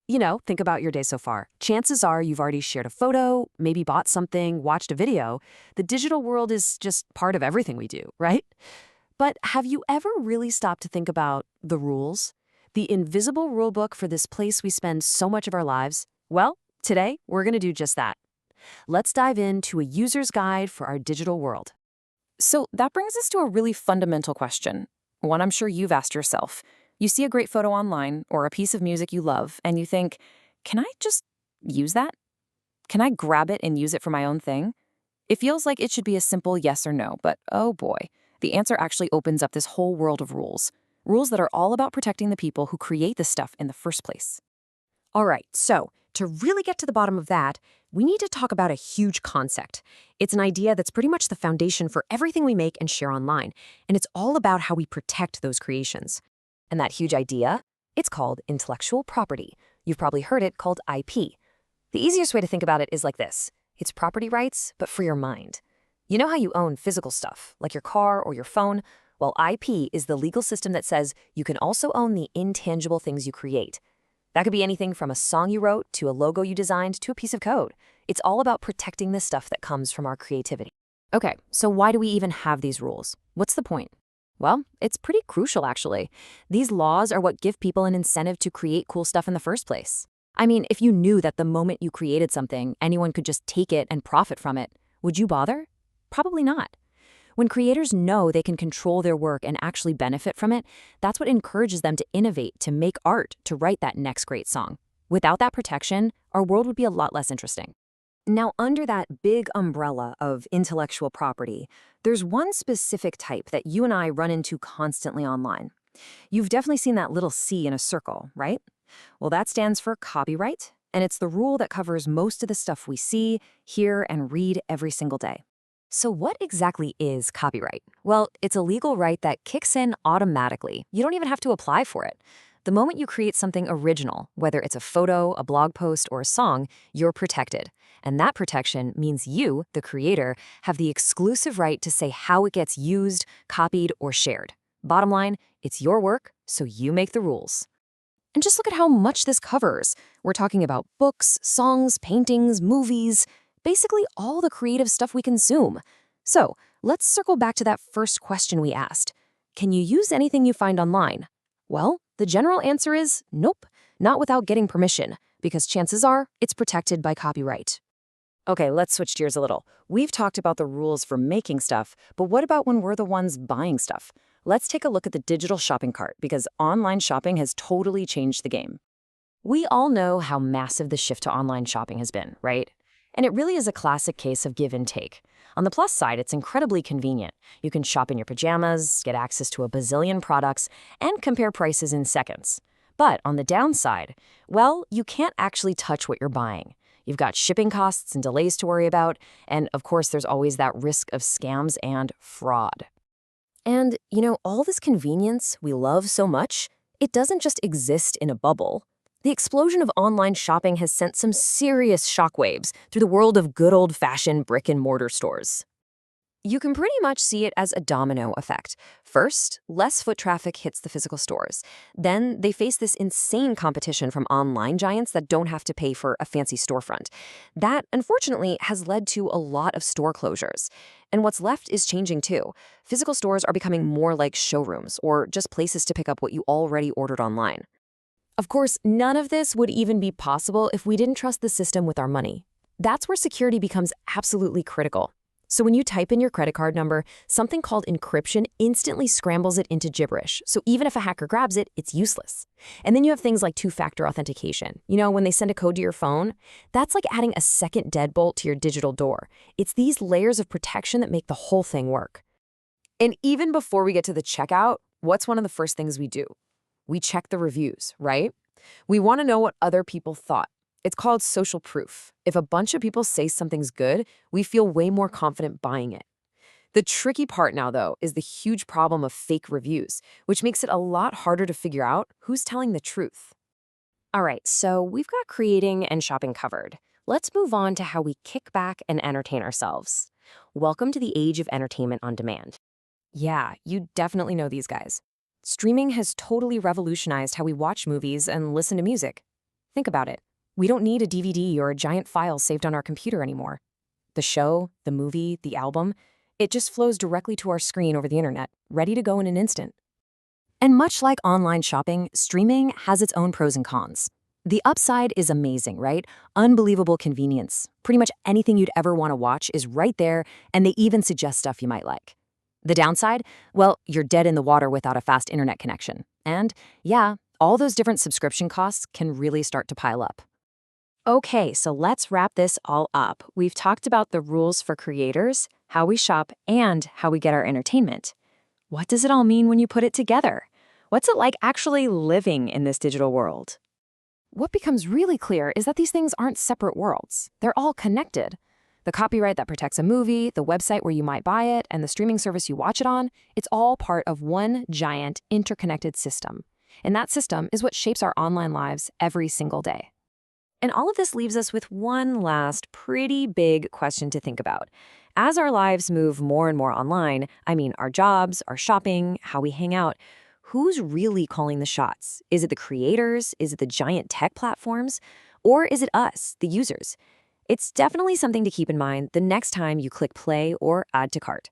Think about your day so far. Chances are you've already shared a photo, maybe bought something, watched a video. The digital world is just part of everything we do, right? But have you ever really stopped to think about the rules? The invisible rule book for this place we spend so much of our lives? Well, today we're going to do just that. Let's dive into a user's guide for our digital world. So that brings us to a really fundamental question, one I'm sure you've asked yourself. You see a great photo online or a piece of music you love, and you think, can I just use that? Can I grab it and use it for my own thing? It feels like it should be a simple yes or no, but oh boy, the answer actually opens up this whole world of rules. Rules that are all about protecting the people who create the stuff in the first place. All right, so to really get to the bottom of that, we need to talk about a huge concept. It's an idea that's pretty much the foundation for everything we make and share online, and it's all about how we protect those creations. And that huge idea? It's called intellectual property. You've probably heard it called IP. The easiest way to think about it is like this. It's property rights, but for your mind. You know how you own physical stuff, like your car or your phone? Well, IP is the legal system that says you can also own the intangible things you create. That could be anything from a song you wrote to a logo you designed to a piece of code. It's all about protecting the stuff that comes from our creativity. Okay, so why do we even have these rules? What's the point? Well, it's pretty crucial, actually. These laws are what give people an incentive to create cool stuff in the first place. I mean, if you knew that the moment you created something, anyone could just take it and profit from it, would you bother? Probably not. When creators know they can control their work and actually benefit from it, that's what encourages them to innovate, to make art, to write that next great song. Without that protection, our world would be a lot less interesting. Now, under that big umbrella of intellectual property, there's one specific type that you and I run into constantly online. You've definitely seen that little C in a circle, right? Well, that stands for copyright, and it's the rule that covers most of the stuff we see, hear, and read every single day. So what exactly is copyright? Well, it's a legal right that kicks in automatically. You don't even have to apply for it. The moment you create something original, whether it's a photo, a blog post, or a song, you're protected. And that protection means you, the creator, have the exclusive right to say how it gets used, copied, or shared. Bottom line, it's your work, so you make the rules. And just look at how much this covers. We're talking about books, songs, paintings, movies, basically all the creative stuff we consume. So let's circle back to that first question we asked. Can you use anything you find online? Well, the general answer is nope, not without getting permission, because chances are it's protected by copyright. Okay, let's switch gears a little. We've talked about the rules for making stuff, but what about when we're the ones buying stuff? Let's take a look at the digital shopping cart, because online shopping has totally changed the game. We all know how massive the shift to online shopping has been, right? And it really is a classic case of give and take. On the plus side, it's incredibly convenient. You can shop in your pajamas, get access to a bazillion products, and compare prices in seconds. But on the downside, well, you can't actually touch what you're buying. You've got shipping costs and delays to worry about, and of course, there's always that risk of scams and fraud. And, all this convenience we love so much, it doesn't just exist in a bubble. The explosion of online shopping has sent some serious shockwaves through the world of good old-fashioned brick-and-mortar stores. You can pretty much see it as a domino effect. First, less foot traffic hits the physical stores. Then they face this insane competition from online giants that don't have to pay for a fancy storefront. That, unfortunately, has led to a lot of store closures. And what's left is changing too. Physical stores are becoming more like showrooms or just places to pick up what you already ordered online. Of course, none of this would even be possible if we didn't trust the system with our money. That's where security becomes absolutely critical. So when you type in your credit card number, something called encryption instantly scrambles it into gibberish. So even if a hacker grabs it, it's useless. And then you have things like two-factor authentication. When they send a code to your phone, that's like adding a second deadbolt to your digital door. It's these layers of protection that make the whole thing work. And even before we get to the checkout, what's one of the first things we do? We check the reviews, right? We want to know what other people thought. It's called social proof. If a bunch of people say something's good, we feel way more confident buying it. The tricky part now, though, is the huge problem of fake reviews, which makes it a lot harder to figure out who's telling the truth. All right, so we've got creating and shopping covered. Let's move on to how we kick back and entertain ourselves. Welcome to the age of entertainment on demand. Yeah, you definitely know these guys. Streaming has totally revolutionized how we watch movies and listen to music. Think about it. We don't need a DVD or a giant file saved on our computer anymore. The show, the movie, the album, it just flows directly to our screen over the internet, ready to go in an instant. And much like online shopping, streaming has its own pros and cons. The upside is amazing, right? Unbelievable convenience. Pretty much anything you'd ever want to watch is right there, and they even suggest stuff you might like. The downside? Well, you're dead in the water without a fast internet connection. And yeah, all those different subscription costs can really start to pile up. Okay, so let's wrap this all up. We've talked about the rules for creators, how we shop, and how we get our entertainment. What does it all mean when you put it together? What's it like actually living in this digital world? What becomes really clear is that these things aren't separate worlds. They're all connected. The copyright that protects a movie, the website where you might buy it, and the streaming service you watch it on, it's all part of one giant interconnected system. And that system is what shapes our online lives every single day. And all of this leaves us with one last pretty big question to think about. As our lives move more and more online, I mean our jobs, our shopping, how we hang out, who's really calling the shots? Is it the creators? Is it the giant tech platforms? Or is it us, the users? It's definitely something to keep in mind the next time you click play or add to cart.